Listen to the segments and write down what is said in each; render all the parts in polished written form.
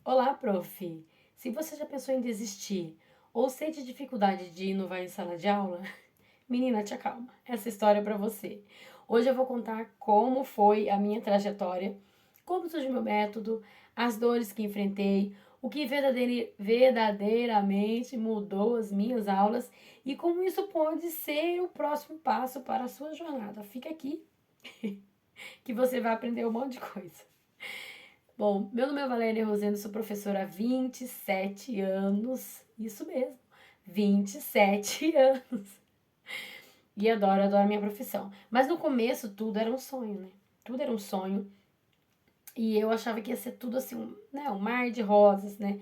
Olá, prof. Se você já pensou em desistir ou sente dificuldade de inovar em sala de aula, menina, te acalma. Essa história é para você. Hoje eu vou contar como foi a minha trajetória, como surgiu meu método, as dores que enfrentei, o que verdadeiramente mudou as minhas aulas e como isso pode ser o próximo passo para a sua jornada. Fica aqui que você vai aprender um monte de coisa. Bom, meu nome é Valéria Rosendo, sou professora há 27 anos, isso mesmo, 27 anos. E adoro a minha profissão. Mas no começo tudo era um sonho, né? Tudo era um sonho. E eu achava que ia ser tudo assim, um mar de rosas, né?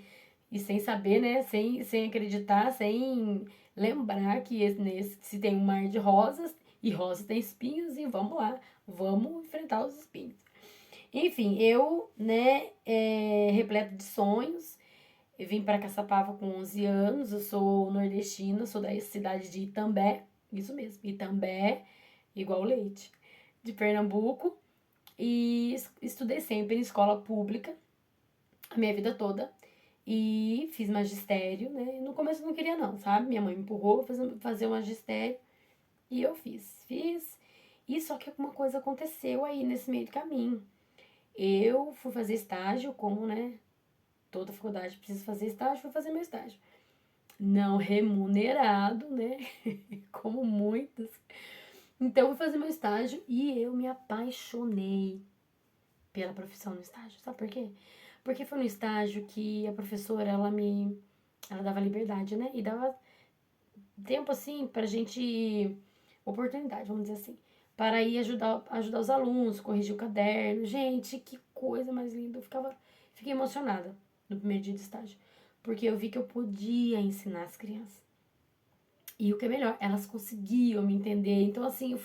E sem saber, né? Sem acreditar, sem lembrar que se tem um mar de rosas e rosas tem espinhos e vamos lá, vamos enfrentar os espinhos. Enfim, eu, né, repleta de sonhos, eu vim para Caçapava com 11 anos, eu sou nordestina, sou da cidade de Itambé, isso mesmo, Itambé, igual leite, de Pernambuco, e estudei sempre em escola pública a minha vida toda, e fiz magistério, né, no começo eu não queria não, sabe, minha mãe me empurrou pra fazer o magistério, e eu fiz, e só que alguma coisa aconteceu aí nesse meio do caminho. Eu fui fazer estágio, como, né, toda faculdade precisa fazer estágio, fui fazer meu estágio. Não remunerado, né? Como muitas. Então, fui fazer meu estágio e eu me apaixonei pela profissão no estágio. Sabe por quê? Porque foi no estágio que a professora, ela dava liberdade, né? E dava tempo, assim, pra gente, oportunidade, vamos dizer assim, para ir ajudar os alunos, corrigir o caderno. Gente, que coisa mais linda. Fiquei emocionada no primeiro dia de estágio, porque eu vi que eu podia ensinar as crianças. E o que é melhor, elas conseguiam me entender. Então, assim,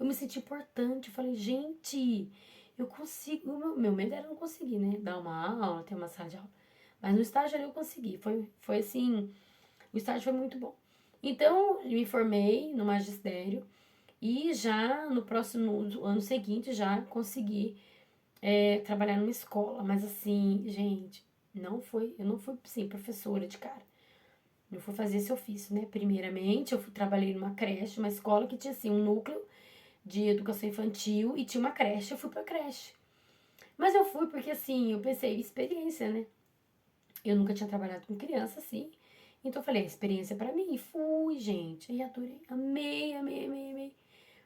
eu me senti importante. Eu falei, gente, eu consigo. O meu medo era não conseguir, né? Dar uma aula, ter uma sala de aula. Mas no estágio ali eu consegui. Foi assim, o estágio foi muito bom. Então, me formei no magistério e já no próximo ano seguinte já consegui trabalhar numa escola. Mas assim, gente, eu não fui, sim, professora de cara. Eu fui fazer esse ofício, né? Primeiramente, trabalhei numa creche, uma escola que tinha assim um núcleo de educação infantil e tinha uma creche. Eu fui pra creche. Mas eu fui porque assim, eu pensei, experiência, né? Eu nunca tinha trabalhado com criança assim. Então eu falei, experiência pra mim. E fui, gente. E adorei. Amei, amei, amei, amei.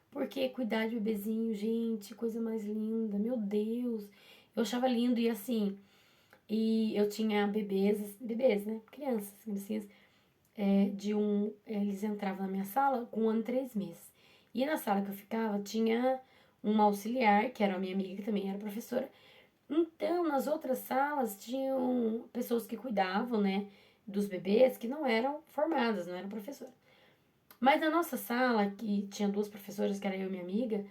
Porque cuidar de bebezinho, gente, coisa mais linda. Meu Deus. Eu achava lindo e assim. E eu tinha bebês, né? Crianças, criancinhas eles entravam na minha sala com 1 ano e 3 meses. E na sala que eu ficava tinha uma auxiliar, que era a minha amiga, que também era professora. Então, nas outras salas tinham pessoas que cuidavam, né, dos bebês que não eram formadas, não eram professoras. Mas na nossa sala, que tinha 2 professoras, que era eu e minha amiga,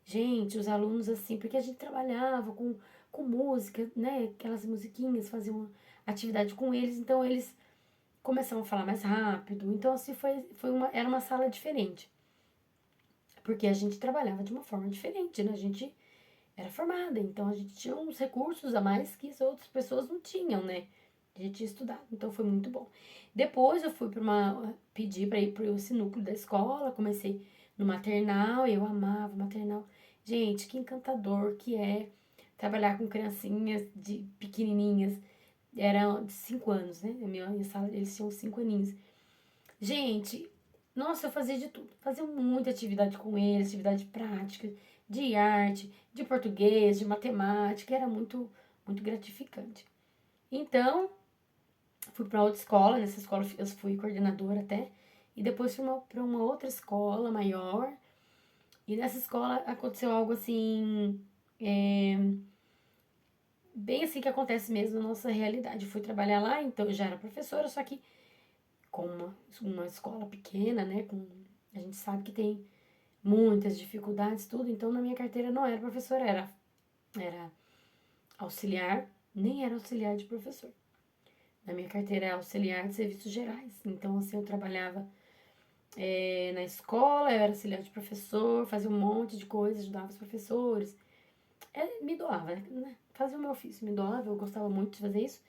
gente, os alunos assim, porque a gente trabalhava com música, né, aquelas musiquinhas, fazia uma atividade com eles, então eles começamos a falar mais rápido. Então, assim, era uma sala diferente. Porque a gente trabalhava de uma forma diferente, né? A gente era formada, então a gente tinha uns recursos a mais que as outras pessoas não tinham, né? A gente tinha estudado, então foi muito bom. Depois eu fui pedi para ir para esse núcleo da escola, comecei no maternal, eu amava o maternal. Gente, que encantador que é trabalhar com criancinhas de pequenininhas, eram de 5 anos, né? Na minha sala eles tinham 5 aninhos. Gente, nossa, eu fazia de tudo. Fazia muita atividade com eles, atividade prática, de arte, de português, de matemática. Era muito, muito gratificante. Então, fui para outra escola. Nessa escola eu fui coordenadora até. E depois fui para uma outra escola maior. E nessa escola aconteceu algo assim, é, bem assim que acontece mesmo na nossa realidade. Eu fui trabalhar lá, então eu já era professora, só que com uma escola pequena, né? A gente sabe que tem muitas dificuldades, tudo. Então, na minha carteira não era professora, era auxiliar, nem era auxiliar de professor. Na minha carteira é auxiliar de serviços gerais. Então, assim, eu trabalhava na escola, eu era auxiliar de professor, fazia um monte de coisas, ajudava os professores. Me doava, né? Fazia o meu ofício, me doava, eu gostava muito de fazer isso.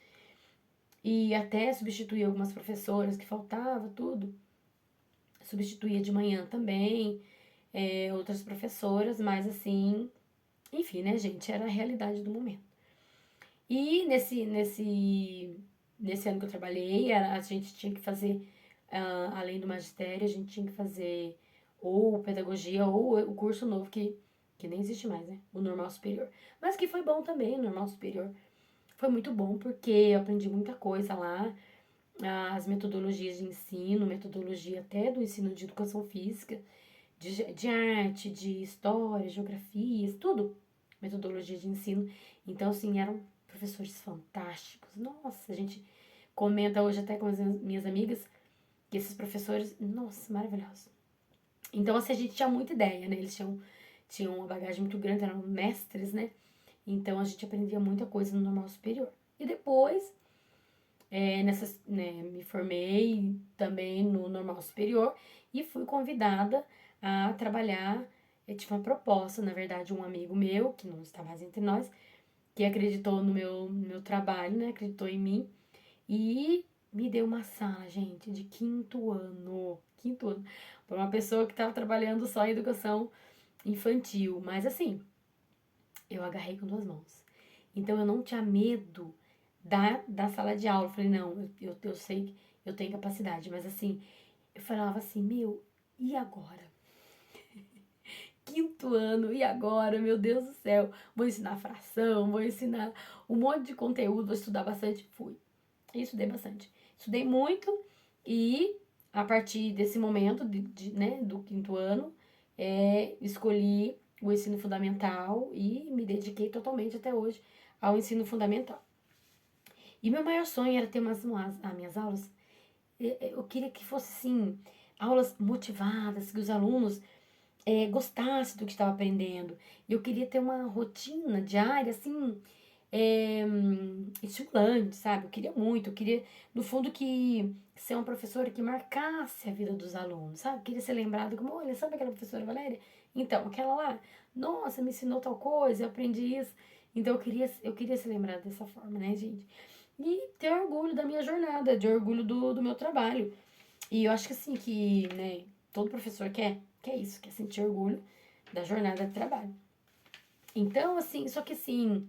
e até substituía algumas professoras que faltava, tudo. Substituía de manhã também, outras professoras, mas assim, enfim, né, gente, era a realidade do momento. E nesse ano que eu trabalhei, a gente tinha que fazer, além do magistério, a gente tinha que fazer ou pedagogia ou o curso novo que nem existe mais, né? O normal superior. Mas que foi bom também, o normal superior. Foi muito bom porque eu aprendi muita coisa lá, as metodologias de ensino, metodologia até do ensino de educação física, de arte, de história, geografias, tudo. Metodologia de ensino. Então, assim, eram professores fantásticos. Nossa, a gente comenta hoje até com as minhas amigas que esses professores, nossa, maravilhosos. Então, assim, a gente tinha muita ideia, né? Eles tinham uma bagagem muito grande, eram mestres, né? Então, a gente aprendia muita coisa no normal superior. E depois, me formei também no normal superior e fui convidada a trabalhar. Eu tive uma proposta, na verdade, um amigo meu, que não está mais entre nós, que acreditou no meu trabalho, né? Acreditou em mim e me deu uma sala, gente, de quinto ano. Quinto ano. Para uma pessoa que estava trabalhando só em educação infantil. Mas assim, eu agarrei com duas mãos. Então eu não tinha medo da sala de aula. Eu falei, não, eu sei que eu tenho capacidade. Mas assim, eu falava assim, meu, e agora? Quinto ano, e agora? Meu Deus do céu. Vou ensinar fração, vou ensinar um monte de conteúdo, vou estudar bastante. Fui. E estudei bastante. Estudei muito e a partir desse momento, né, do quinto ano, escolhi o ensino fundamental e me dediquei totalmente até hoje ao ensino fundamental. E meu maior sonho era ter as minhas aulas. Eu queria que fosse assim, aulas motivadas, que os alunos gostassem do que estava aprendendo. Eu queria ter uma rotina diária, assim, estimulante, sabe? Eu queria, no fundo, que ser uma professora que marcasse a vida dos alunos, sabe? Eu queria ser lembrada como, olha, sabe aquela professora Valéria? Então, aquela lá, nossa, me ensinou tal coisa, eu aprendi isso. Então, eu queria ser lembrada dessa forma, né, gente? E ter orgulho da minha jornada, de orgulho do meu trabalho. E eu acho que assim, que, né, todo professor quer isso, quer sentir orgulho da jornada de trabalho. Então, assim, só que assim,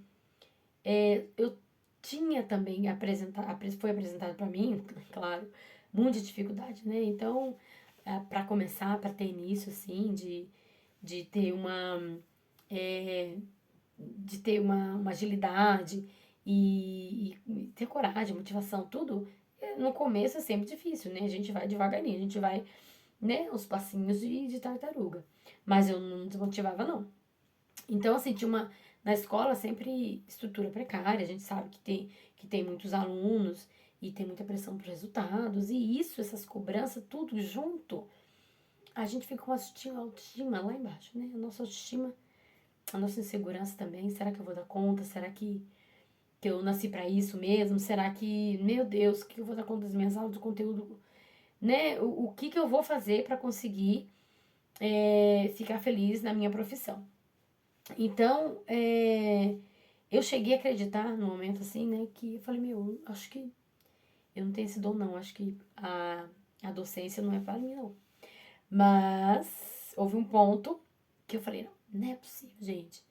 eu tinha também foi apresentado para mim, claro, muita dificuldade, né? Então, para começar, para ter início, assim, de ter é, uma agilidade e ter coragem, motivação, tudo, no começo é sempre difícil, né? A gente vai devagarinho, a gente vai, né, os passinhos de tartaruga. Mas eu não desmotivava, não. Então, assim, na escola sempre estrutura precária, a gente sabe que tem muitos alunos e tem muita pressão por resultados, e isso, essas cobranças, tudo junto, a gente fica com a autoestima lá embaixo, né? A nossa autoestima, a nossa insegurança também, será que eu vou dar conta? Será que eu nasci para isso mesmo? Será que, meu Deus, o que eu vou dar conta das minhas aulas, do conteúdo, né? O que eu vou fazer para conseguir ficar feliz na minha profissão? Então, eu cheguei a acreditar no momento assim, né, que eu falei, meu, acho que eu não tenho esse dom, não. Acho que a docência não é para mim, não. Mas houve um ponto que eu falei, não é possível, gente.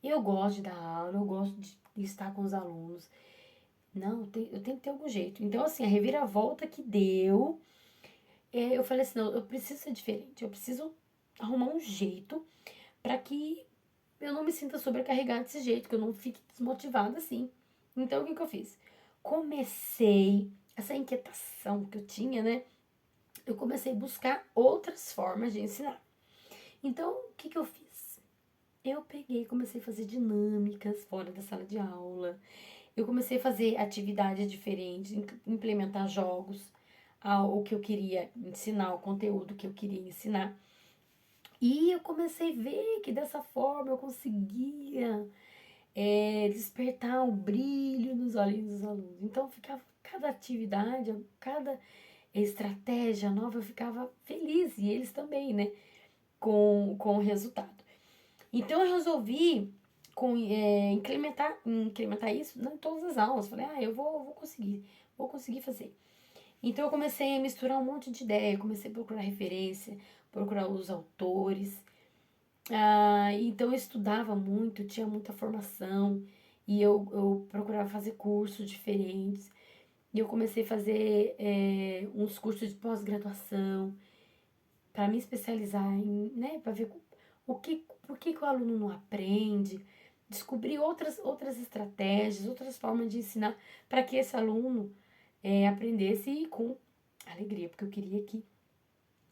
Eu gosto de dar aula, eu gosto de estar com os alunos. Não, eu tenho que ter algum jeito. Então, assim, a reviravolta que deu, eu falei assim, não, eu preciso ser diferente. Eu preciso arrumar um jeito para que eu não me sinta sobrecarregada desse jeito, que eu não fique desmotivada assim. Então, o que eu fiz? Comecei, essa inquietação que eu tinha, né? Eu comecei a buscar outras formas de ensinar. Então, o que eu fiz? Eu peguei e comecei a fazer dinâmicas fora da sala de aula. Eu comecei a fazer atividades diferentes, implementar jogos ao que eu queria ensinar, o conteúdo que eu queria ensinar. E eu comecei a ver que dessa forma eu conseguia despertar o brilho nos olhos dos alunos. Então, ficava cada atividade, cada estratégia nova, eu ficava feliz, e eles também, né, com o resultado. Então, eu resolvi incrementar isso em todas as aulas. Falei, eu vou conseguir fazer. Então eu comecei a misturar um monte de ideia, comecei a procurar referência, procurar os autores. Então eu estudava muito, tinha muita formação e eu procurava fazer cursos diferentes. E eu comecei a fazer uns cursos de pós-graduação para me especializar né, para ver por que o aluno não aprende, descobrir outras estratégias, outras formas de ensinar para que esse aluno aprendesse com alegria, porque eu queria que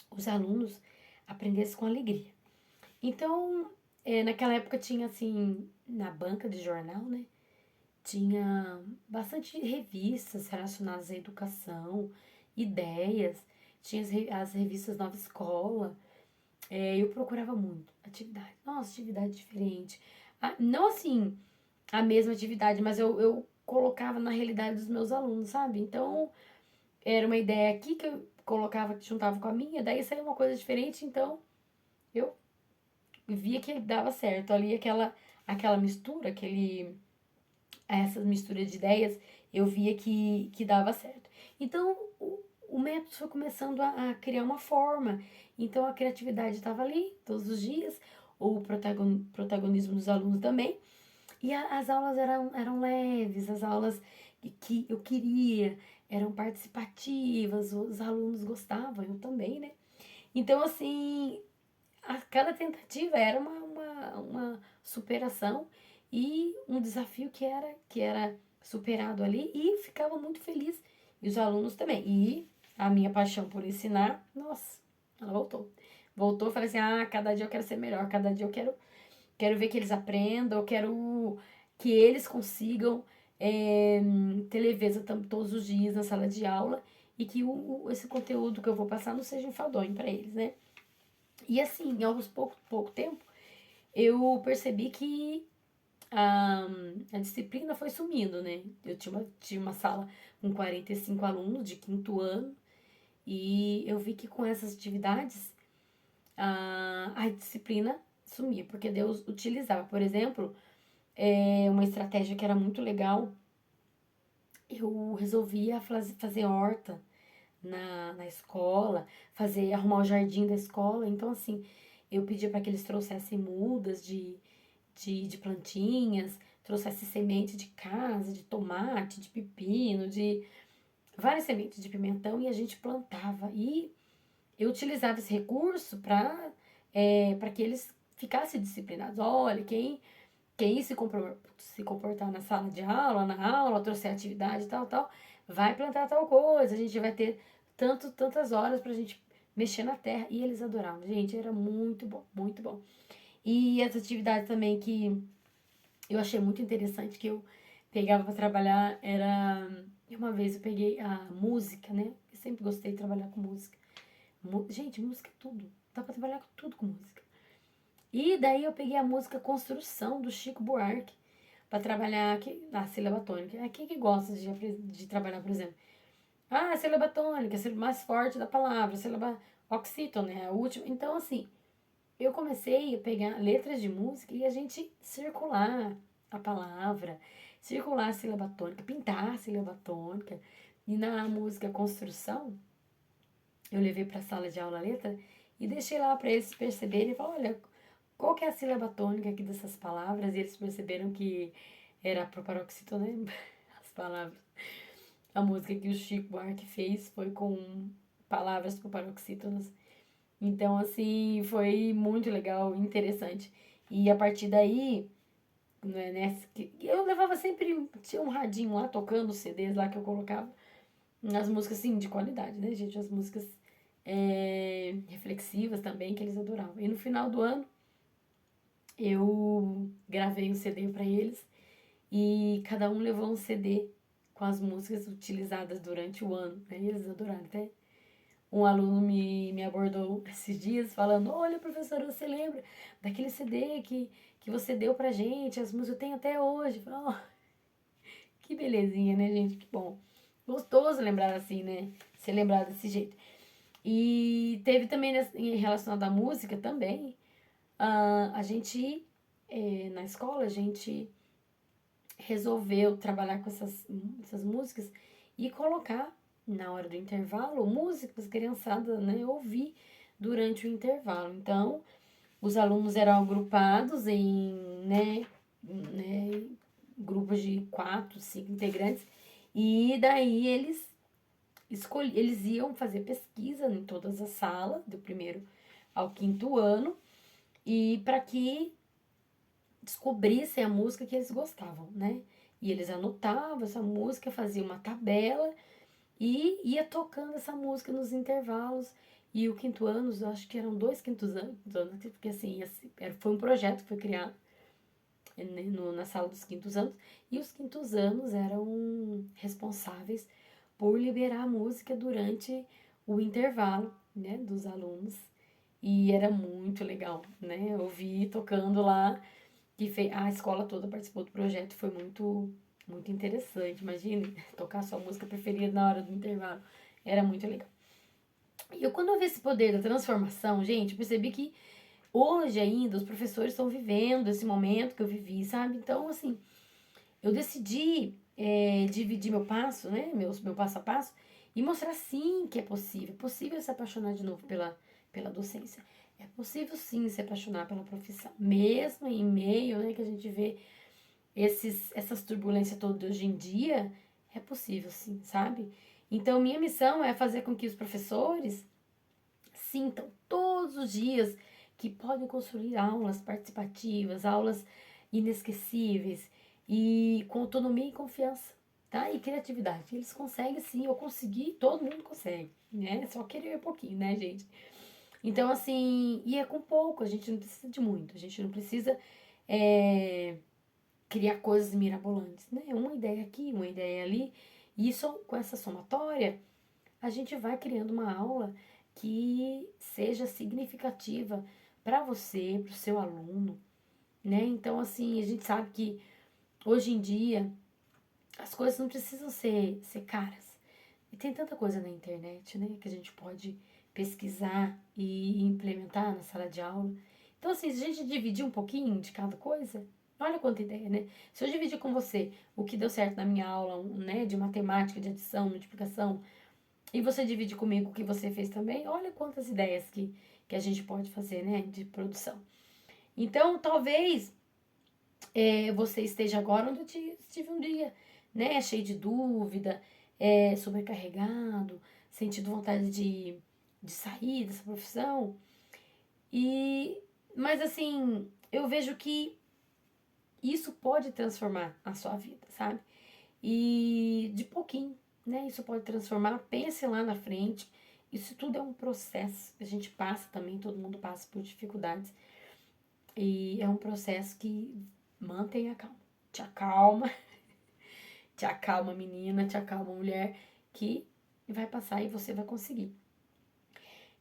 os alunos aprendessem com alegria. Então, naquela época tinha assim, na banca de jornal, né? Tinha bastante revistas relacionadas à educação, ideias, tinha as revistas Nova Escola. Eu procurava muito atividade. Nossa, atividade diferente. Não assim, a mesma atividade, mas eu colocava na realidade dos meus alunos, sabe? Então, era uma ideia aqui que eu colocava, que juntava com a minha, daí saiu uma coisa diferente, então eu via que dava certo. Ali aquela mistura, essa mistura de ideias, eu via que dava certo. Então, o método foi começando a criar uma forma. Então, a criatividade estava ali todos os dias, o protagonismo dos alunos também. E as aulas eram leves, as aulas que eu queria, eram participativas, os alunos gostavam, eu também, né? Então, assim, cada tentativa era uma superação e um desafio que era superado ali e ficava muito feliz. E os alunos também. E a minha paixão por ensinar, nossa, ela voltou. Voltou, eu falei assim, cada dia eu quero ser melhor, cada dia eu quero ver que eles aprendam, eu quero que eles consigam ter leveza todos os dias na sala de aula e que esse conteúdo que eu vou passar não seja enfadonho para eles, né? E assim, em alguns pouco tempo, eu percebi que a disciplina foi sumindo, né? Eu tinha uma sala com 45 alunos de quinto ano e eu vi que com essas atividades a disciplina sumia, porque Deus utilizava. Por exemplo, uma estratégia que era muito legal, eu resolvia fazer horta na escola, arrumar o jardim da escola. Então, assim, eu pedia para que eles trouxessem mudas de plantinhas, trouxessem semente de casa, de tomate, de pepino, de várias sementes de pimentão e a gente plantava. E eu utilizava esse recurso para que eles ficassem disciplinados. Olha, quem se comportar na sala de aula, na aula, trouxer atividade e tal, vai plantar tal coisa. A gente vai ter tantas horas pra gente mexer na terra. E eles adoravam. Gente, era muito bom, muito bom. E essa atividade também que eu achei muito interessante, que eu pegava para trabalhar, era... Uma vez eu peguei a música, né? Eu sempre gostei de trabalhar com música. Gente, música é tudo. Dá pra trabalhar com tudo com música. E daí eu peguei a música Construção, do Chico Buarque, para trabalhar aqui na sílaba tônica. Quem que gosta de trabalhar, por exemplo? A sílaba tônica, a sílaba mais forte da palavra, a sílaba oxítona, né? A última. Então, assim, eu comecei a pegar letras de música e a gente circular a palavra, circular a sílaba tônica, pintar a sílaba tônica. E na música Construção, eu levei para a sala de aula a letra e deixei lá para eles perceberem e falar, olha, qual que é a sílaba tônica aqui dessas palavras? E eles perceberam que era proparoxítona, né? As palavras. A música que o Chico Buarque fez foi com palavras proparoxítonas. Então, assim, foi muito legal, interessante. E a partir daí, né, eu levava sempre, tinha um radinho lá tocando os CDs lá que eu colocava, as músicas, assim, de qualidade, né, gente? As músicas reflexivas também, que eles adoravam. E no final do ano, eu gravei um CD para eles e cada um levou um CD com as músicas utilizadas durante o ano, né? E eles adoraram. Até um aluno me abordou esses dias falando, olha, professora, você lembra daquele CD que você deu pra gente? As músicas eu tenho até hoje. Eu falei, que belezinha, né, gente? Que bom. Gostoso lembrar assim, né? Ser lembrado desse jeito. E teve também, em relação à música também, a gente na escola, a gente resolveu trabalhar com essas músicas e colocar na hora do intervalo músicas criançada, né, ouvir durante o intervalo. Então, os alunos eram agrupados em, grupos de 4, 5 integrantes e daí eles iam fazer pesquisa em todas as salas, do primeiro ao quinto ano, e para que descobrissem a música que eles gostavam, né? E eles anotavam essa música, faziam uma tabela e ia tocando essa música nos intervalos. E o quinto ano, eu acho que eram 2 quintos anos, porque assim, foi um projeto que foi criado na sala dos quintos anos, e os quintos anos eram responsáveis por liberar a música durante o intervalo, né, dos alunos. E era muito legal, né? Eu vi tocando lá, a escola toda participou do projeto, foi muito interessante. Imagine tocar sua música preferida na hora do intervalo. Era muito legal. E eu, quando eu vi esse poder da transformação, gente, eu percebi que hoje ainda os professores estão vivendo esse momento que eu vivi, sabe? Então, assim, eu decidi dividir meu passo, né? Meu passo a passo, e mostrar sim que é possível. É possível se apaixonar de novo pela docência. É possível sim se apaixonar pela profissão. Mesmo em meio, né, que a gente vê essas turbulências todas hoje em dia, é possível sim, sabe? Então, minha missão é fazer com que os professores sintam todos os dias que podem construir aulas participativas, aulas inesquecíveis e com autonomia e confiança, tá? E criatividade. Eles conseguem sim, eu consegui, todo mundo consegue, né? Só querer um pouquinho, né, gente? Então, assim, e é com pouco, a gente não precisa de muito, a gente não precisa criar coisas mirabolantes, né? Uma ideia aqui, uma ideia ali, e isso, com essa somatória, a gente vai criando uma aula que seja significativa para você, para o seu aluno, né? Então, assim, a gente sabe que hoje em dia as coisas não precisam ser caras. E tem tanta coisa na internet, né, que a gente pode pesquisar e implementar na sala de aula. Então, assim, se a gente dividir um pouquinho de cada coisa, olha quanta ideia, né? Se eu dividir com você o que deu certo na minha aula, né, de matemática, de adição, multiplicação, e você divide comigo o que você fez também, olha quantas ideias que a gente pode fazer, né, de produção. Então, talvez você esteja agora onde eu estive um dia, né, cheio de dúvida, sobrecarregado, sentindo vontade de sair dessa profissão. Mas assim, eu vejo que isso pode transformar a sua vida, sabe? E de pouquinho, né? Isso pode transformar. Pense lá na frente. Isso tudo é um processo. A gente passa também, todo mundo passa por dificuldades. E é um processo que mantém a calma. Te acalma, te acalma, menina, te acalma, mulher, que vai passar e você vai conseguir.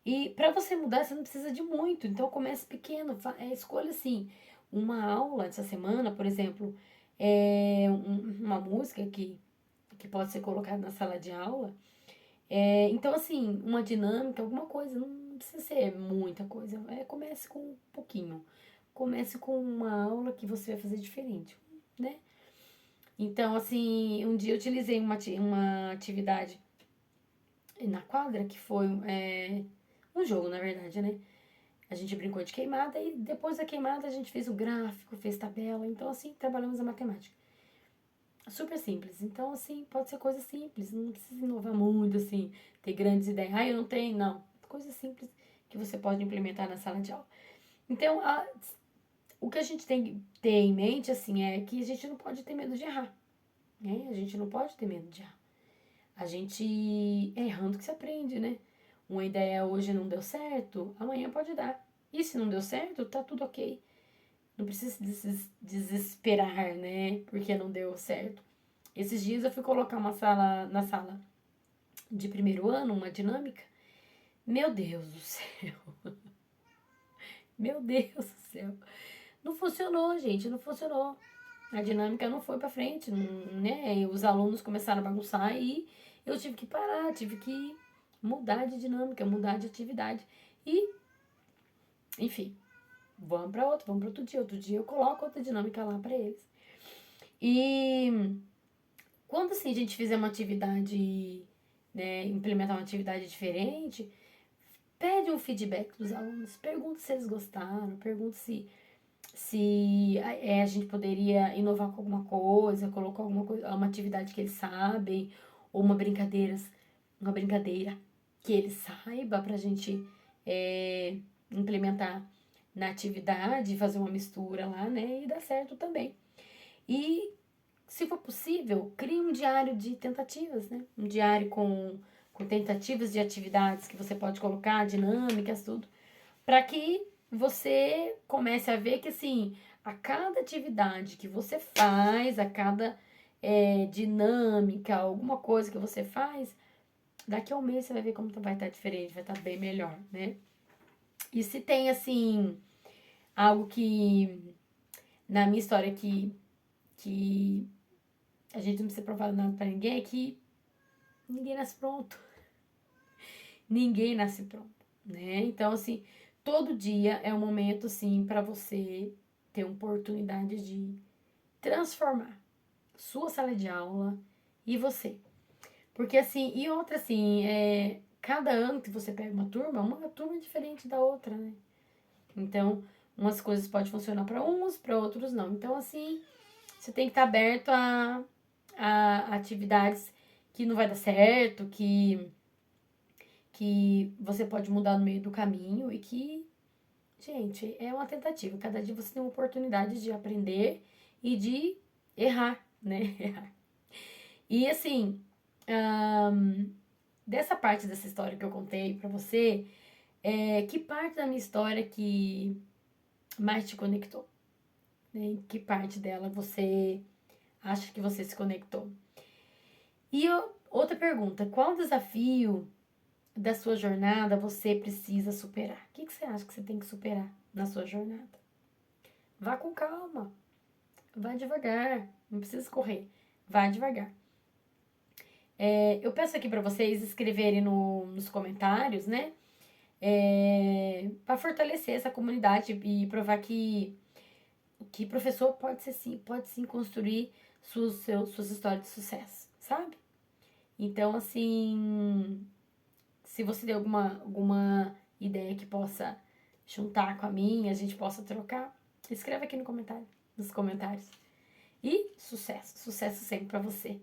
E para você mudar, você não precisa de muito. Então comece pequeno, escolha assim, uma aula essa semana, por exemplo, uma música que pode ser colocada na sala de aula. Então, assim, uma dinâmica, alguma coisa, não precisa ser muita coisa. Comece com um pouquinho. Comece com uma aula que você vai fazer diferente, né? Então, assim, um dia eu utilizei uma atividade na quadra, que foi um jogo, na verdade, né? A gente brincou de queimada e depois da queimada a gente fez o gráfico, fez tabela. Então, assim, trabalhamos a matemática. Super simples. Então, assim, pode ser coisa simples. Não precisa inovar muito, assim, ter grandes ideias. Ah, eu não tenho, não. Coisa simples que você pode implementar na sala de aula. Então, o que a gente tem que ter em mente, assim, é que a gente não pode ter medo de errar. Né? A gente não pode ter medo de errar. A gente é errando que se aprende, né? Uma ideia hoje não deu certo, amanhã pode dar. E se não deu certo, tá tudo ok. Não precisa se desesperar, né? Porque não deu certo. Esses dias eu fui colocar na sala de primeiro ano, uma dinâmica. Meu Deus do céu. Meu Deus do céu. Não funcionou, gente, não funcionou. A dinâmica não foi pra frente, né? Os alunos começaram a bagunçar e eu tive que parar, tive que mudar de dinâmica, mudar de atividade. E, enfim, vamos para outro dia. Outro dia eu coloco outra dinâmica lá para eles. E quando assim a gente fizer uma atividade, né, implementar uma atividade diferente, pede um feedback dos alunos, pergunta se eles gostaram, pergunta se a gente poderia inovar com alguma coisa, colocar alguma coisa, uma atividade que eles sabem, ou uma brincadeira que eles saiba pra gente implementar na atividade, fazer uma mistura lá, né? E dar certo também. E, se for possível, crie um diário de tentativas, né? Um diário com tentativas de atividades que você pode colocar, dinâmicas, tudo, para que você comece a ver que, assim, a cada atividade que você faz, a cada dinâmica, alguma coisa que você faz, daqui a um mês você vai ver como vai estar diferente, vai estar bem melhor, né? E se tem, assim, algo que, na minha história, que a gente não precisa provar nada pra ninguém, é que ninguém nasce pronto. Ninguém nasce pronto, né? Então, assim, todo dia é um momento, assim, para você ter oportunidade de transformar sua sala de aula e você. Porque, assim, e outra, assim, cada ano que você pega uma turma é diferente da outra, né? Então, umas coisas podem funcionar para uns, para outros não. Então, assim, você tem que estar aberto a atividades que não vai dar certo, que você pode mudar no meio do caminho e que, gente, é uma tentativa. Cada dia você tem uma oportunidade de aprender e de errar, né? Errar. E assim, dessa parte dessa história que eu contei pra você, que parte da minha história que mais te conectou? Né? Em que parte dela você acha que você se conectou? E outra pergunta, qual desafio da sua jornada você precisa superar? O que você acha que você tem que superar na sua jornada? Vá com calma, vá devagar, não precisa correr, vá devagar. Eu peço aqui para vocês escreverem nos comentários, né? Para fortalecer essa comunidade e provar que professor pode sim construir suas histórias de sucesso, sabe? Então, assim, se você tem alguma ideia que possa juntar com a minha, a gente possa trocar, escreva aqui no comentário, nos comentários. E sucesso sempre pra você.